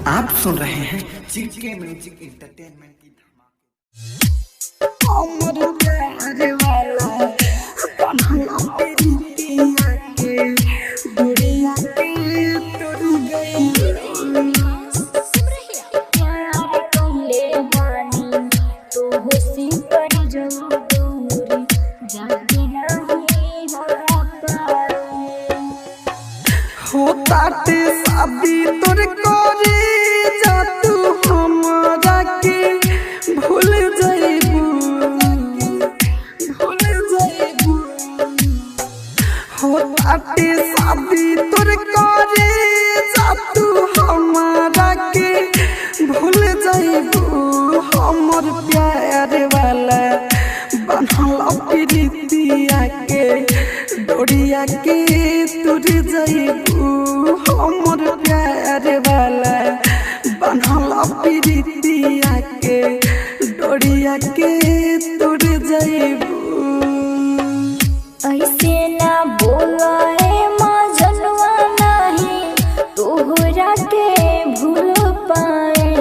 आप सुन रहे हैं जीके म्यूजिक एंटरटेनमेंट की अमर प्यार वाला कन्हैया तेरी पिया के दुनिया के तुर गई प्यार कइले बानी तो होसी पर जाऊ दूरी जाके नहीं रह पाए होता ते शादी तोर करे जा तू हमरा के भूल जाइबू होताते शादी तोर करे जा तू हमरा के भूल जाइबू हमर प्यार वाला बनल प्रीतिया के डोरिया के तुर जाइबू हमर प्यार वाला बनल प्रीतिया के डोरिया के तुर जाइबू ऐसे ना बोला है माँ जनवा नहीं तोहरा के भूल पाए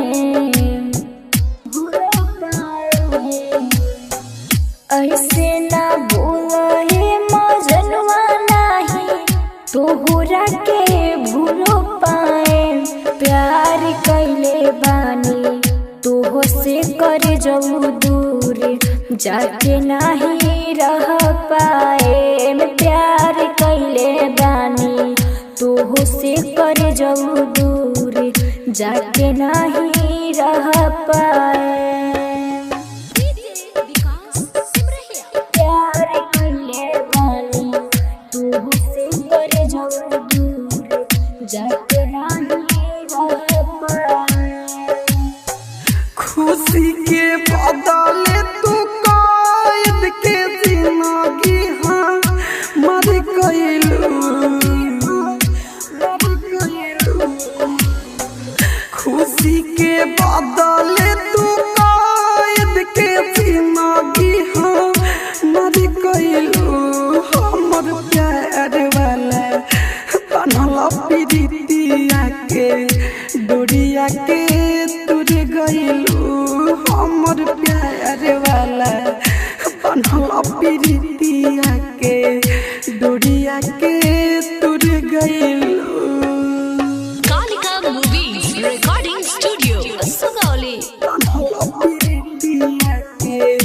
ऐसे ना बोला है माँ जनवा नहीं तोहरा के भूल पाए प्यार कइले बानी तोह से कर जाऊ दूर जाके नहीं रह पाए मैं प्यार कइले बानी तोह से कर जाऊ दूर जाके नहीं रह पाए प्यार कइले बानी तोह से कर जाऊ दूर जाके नहीं रह पाए खुशी के बदले तू कैद के जिंदगी हाँ मर गइलू खुशी के बदले तू कैद के जिंदगी हाँ मर गइलू हमर प्यार वाला बनल प्रीतिया के डोरिया के तुर गइलू हमर प्यार वाला बनल प्रीतिया के डोरिया के तुर गइलू Kalika movies recording studio Sugauli बनल प्रीतिया के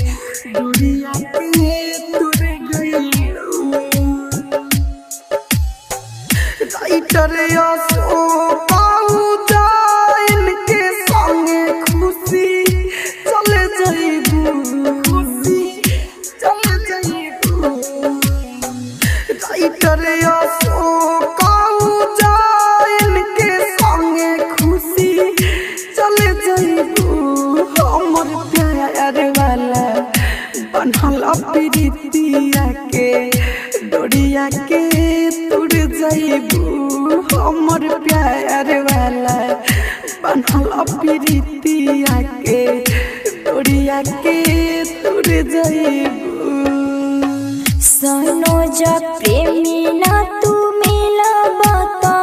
डोरिया के तुर गइलू राइटर अशोक प्रीतिया के डोरिया के तुर जाइबू हमर प्यार वाला बनल प्रीतिया के डोरिया के तुर जाइबू सनो जा प्रेमी ना तू मिला बाता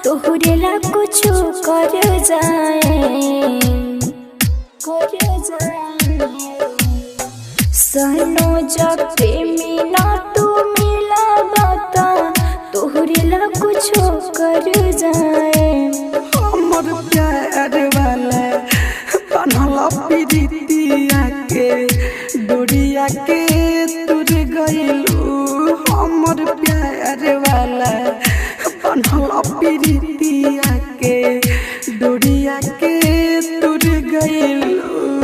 तोहरे ला कुछ कर जाए सनो जा प्रेमी ना तू मिला बाता तोहरे ला कुछ कर जाए हमर प्यार वाला बनल प्रीतिया के डोरिया के तुर गइलू हमर प्यार वाला बनल प्रीतिया के डोरिया के तुर गइलू।